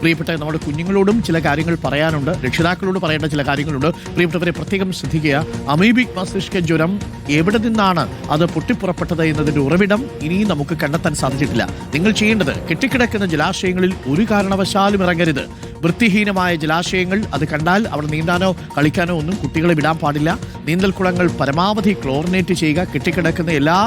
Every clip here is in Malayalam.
പ്രിയപ്പെട്ട നമ്മുടെ കുഞ്ഞുങ്ങളോടും ചില കാര്യങ്ങൾ പറയാനുണ്ട്, രക്ഷിതാക്കളോട് പറയേണ്ട ചില കാര്യങ്ങളുണ്ട്. പ്രിയപ്പെട്ടവരെ പ്രത്യേകം ശ്രദ്ധിക്കുക. അമീബിക് മസ്തിഷ്ക ജ്വരം എവിടെ നിന്നാണ് അത് പൊട്ടിപ്പുറപ്പെട്ടത് എന്നതിൻ്റെ ഉറവിടം ഇനിയും നമുക്ക് കണ്ടെത്താൻ സാധിച്ചിട്ടില്ല. നിങ്ങൾ ചെയ്യേണ്ടത് കെട്ടിക്കിടക്കുന്ന ജലാശയങ്ങളിൽ ഒരു കാരണവശാലും ഇറങ്ങരുത്. വൃത്തിഹീനമായ ജലാശയങ്ങൾ അത് കണ്ടാൽ അവിടെ നീന്താനോ കളിക്കാനോ ഒന്നും കുട്ടികളെ വിടാൻ പാടില്ല. നീന്തൽക്കുളങ്ങൾ പരമാവധി ക്ലോറിനേറ്റ് ചെയ്യുക. കെട്ടിക്കിടക്കുന്ന എല്ലാ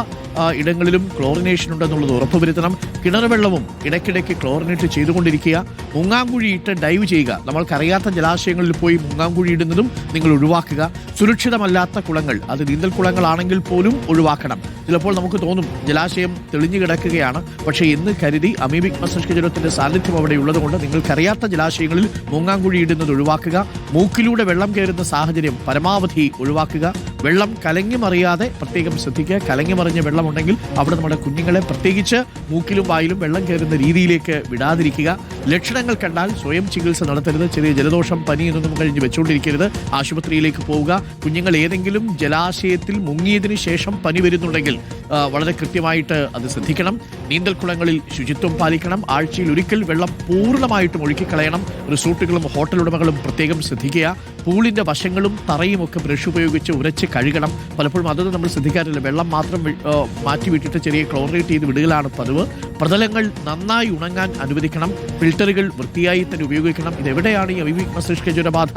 ഇടങ്ങളിലും ക്ലോറിനേഷൻ ഉണ്ടെന്നുള്ളത് ഉറപ്പുവരുത്തണം. കിണർ വെള്ളവും ഇടയ്ക്കിടയ്ക്ക് ക്ലോറിനേറ്റ് ചെയ്തുകൊണ്ടിരിക്കുക. മുങ്ങാങ്കുഴിയിട്ട് ഡൈവ് ചെയ്യുക. നമ്മൾക്കറിയാത്ത ജലാശയങ്ങളിൽ പോയി മുങ്ങാങ്കുഴി ഇടുന്നതും നിങ്ങൾ ഒഴിവാക്കുക. സുരക്ഷിതമല്ലാത്ത കുളങ്ങൾ, അത് നീന്തൽ കുളങ്ങളാണെങ്കിൽ പോലും ഒഴിവാക്കണം. ചിലപ്പോൾ നമുക്ക് തോന്നും ജലാശയം തെളിഞ്ഞു കിടക്കുകയാണ്, പക്ഷേ എന്ന് കരുതി അമീബിക് മസ്തിഷ്ക ജ്വരത്തിന്റെ സാന്നിധ്യം അവിടെ ഉള്ളതുകൊണ്ട് നിങ്ങൾക്കറിയാത്ത ജലാശയങ്ങളിൽ മുങ്ങാങ്കുഴി ഇടുന്നത് ഒഴിവാക്കുക. മൂക്കിലൂടെ വെള്ളം കയറുന്ന സാഹചര്യം പരമാവധി ഒഴിവാക്കുക. വെള്ളം കലങ്ങി മറിയാതെ പ്രത്യേകം ശ്രദ്ധിക്കുക. കലങ്ങി മറിഞ്ഞ വെള്ളമുണ്ടെങ്കിൽ അവിടെ നമ്മുടെ കുഞ്ഞുങ്ങളെ പ്രത്യേകിച്ച് മൂക്കിലും വായിലും വെള്ളം കയറുന്ന രീതിയിലേക്ക് വിടാതിരിക്കുക. ലക്ഷണങ്ങൾ കണ്ടാൽ സ്വയം ചികിത്സ നടത്തരുത്. ചെറിയ ജലദോഷം, പനി എന്നൊന്നും കഴിഞ്ഞ് വെച്ചുകൊണ്ടിരിക്കരുത്. ആശുപത്രിയിലേക്ക് പോവുക. കുഞ്ഞുങ്ങൾ ഏതെങ്കിലും ജലാശയത്തിൽ മുങ്ങിയതിന് ശേഷം പനി വരുന്നുണ്ടെങ്കിൽ വളരെ കൃത്യമായിട്ട് അത് ശ്രദ്ധിക്കണം. നീന്തൽക്കുളങ്ങളിൽ ശുചിത്വം പാലിക്കണം. ആഴ്ചയിൽ ഒരിക്കൽ വെള്ളം പൂർണ്ണമായിട്ടും ഒഴുക്കിക്കളയണം. റിസോർട്ടുകളും ഹോട്ടൽ ഉടമകളും പ്രത്യേകം ശ്രദ്ധിക്കുക. പൂളിൻ്റെ വശങ്ങളും തറയും ഒക്കെ ബ്രഷ് ഉപയോഗിച്ച് ഉരച്ച് കഴുകണം. പലപ്പോഴും അതൊന്നും നമ്മൾ ശ്രദ്ധിക്കാറില്ല. വെള്ളം മാത്രം മാറ്റിവിട്ടിട്ട് ചെറിയ ക്ലോറിനേറ്റ് ചെയ്ത് വിടുകയാണ് പതിവ്. പ്രതലങ്ങൾ നന്നായി ഉണങ്ങാൻ അനുവദിക്കണം. ഫിൽറ്ററുകൾ വൃത്തിയായി തന്നെ ഉപയോഗിക്കണം. ഇതെവിടെയാണ് ഈ അമീബിക് മസ്തിഷ്ക ജ്വരബാധ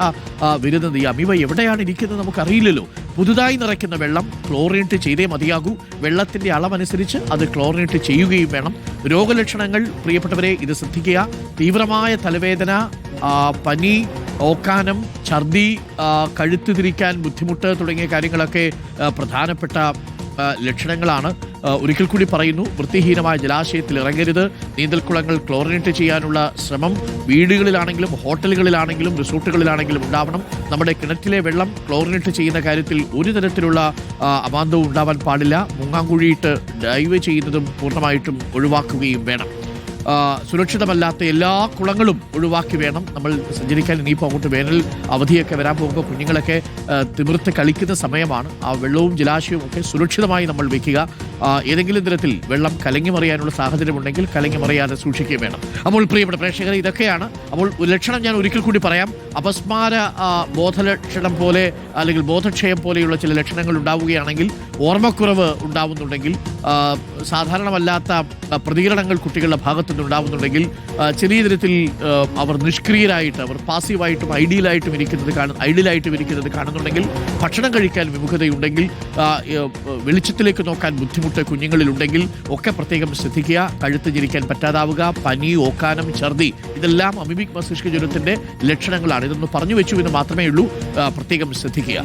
വരുന്നത്? ഈ അമീബ എവിടെയാണ് ഇരിക്കുന്നത് നമുക്കറിയില്ലല്ലോ. പുതുതായി നിറയ്ക്കുന്ന വെള്ളം ക്ലോറിനേറ്റ് ചെയ്തേ മതിയാകൂ. വെള്ളത്തിൻ്റെ അളവനുസരിച്ച് അത് ക്ലോറിനേറ്റ് ചെയ്യുകയും വേണം. രോഗലക്ഷണങ്ങൾ പ്രിയപ്പെട്ടവരെ ഇത് ശ്രദ്ധിക്കുക. തീവ്രമായ തലവേദന, പനി, ഓക്കാനം, ഛർദി, കഴുത്ത് തിരിക്കാൻ ബുദ്ധിമുട്ട് തുടങ്ങിയ കാര്യങ്ങളൊക്കെ പ്രധാനപ്പെട്ട ലക്ഷണങ്ങളാണ്. ഒരിക്കൽ കൂടി പറയുന്നു, വൃത്തിഹീനമായ ജലാശയത്തിൽ ഇറങ്ങരുത്. നീന്തൽക്കുളങ്ങൾ ക്ലോറിനേറ്റ് ചെയ്യാനുള്ള ശ്രമം വീടുകളിലാണെങ്കിലും ഹോട്ടലുകളിലാണെങ്കിലും റിസോർട്ടുകളിലാണെങ്കിലും ഉണ്ടാവണം. നമ്മുടെ കിണറ്റിലെ വെള്ളം ക്ലോറിനേറ്റ് ചെയ്യുന്ന കാര്യത്തിൽ ഒരു തരത്തിലുള്ള അമാന്തവും ഉണ്ടാവാൻ പാടില്ല. മുങ്ങാങ്കുഴിയിട്ട് ഡൈവ് ചെയ്യുന്നതും പൂർണ്ണമായിട്ടും ഒഴിവാക്കുകയും വേണം. സുരക്ഷിതമല്ലാത്ത എല്ലാ കുളങ്ങളും ഒഴിവാക്കി വേണം നമ്മൾ സഞ്ചരിക്കാൻ. ഇനിയിപ്പോൾ അങ്ങോട്ട് വേനൽ അവധിയൊക്കെ വരാൻ പോകുമ്പോൾ കുഞ്ഞുങ്ങളൊക്കെ തിമിർത്ത് കളിക്കുന്ന സമയമാണ്. ആ വെള്ളവും ജലാശയവും ഒക്കെ സുരക്ഷിതമായി നമ്മൾ വയ്ക്കുക. ഏതെങ്കിലും തരത്തിൽ വെള്ളം കലങ്ങി മറിയാനുള്ള സാഹചര്യമുണ്ടെങ്കിൽ കലങ്ങി മറിയാതെ സൂക്ഷിക്കുകയും വേണം. അപ്പോൾ പ്രിയപ്പെട്ട പ്രേക്ഷകരെ, ഇതൊക്കെയാണ്. അപ്പോൾ ലക്ഷണം ഞാൻ ഒരിക്കൽ കൂടി പറയാം. അപസ്മാര ബോധലക്ഷണം പോലെ അല്ലെങ്കിൽ ബോധക്ഷയം പോലെയുള്ള ചില ലക്ഷണങ്ങൾ ഉണ്ടാവുകയാണെങ്കിൽ, ഓർമ്മക്കുറവ് ഉണ്ടാവുന്നുണ്ടെങ്കിൽ, സാധാരണമല്ലാത്ത പ്രതികരണങ്ങൾ കുട്ടികളുടെ ഭാഗത്തുനിന്നുണ്ടാവുന്നുണ്ടെങ്കിൽ, ചെറിയ തരത്തിൽ അവർ നിഷ്ക്രിയരായിട്ട്, അവർ പാസീവായിട്ടും ഐഡിയലായിട്ടും ഇരിക്കുന്നത് കാണുന്നുണ്ടെങ്കിൽ, ഭക്ഷണം കഴിക്കാൻ വിമുഖതയുണ്ടെങ്കിൽ, വെളിച്ചത്തിലേക്ക് നോക്കാൻ ബുദ്ധിമുട്ട് കുഞ്ഞുങ്ങളിലുണ്ടെങ്കിൽ ഒക്കെ പ്രത്യേകം ശ്രദ്ധിക്കുക. കഴുത്ത് ചിരിക്കാൻ പറ്റാതാവുക, പനി, ഓക്കാനം, ഛർദി, ഇതെല്ലാം അമീബിക് മസ്തിഷ്ക ജ്വരത്തിന്റെ ലക്ഷണങ്ങളാണ്. ഇതൊന്ന് പറഞ്ഞു വെച്ചു എന്ന് മാത്രമേ ഉള്ളൂ. പ്രത്യേകം ശ്രദ്ധിക്കുക.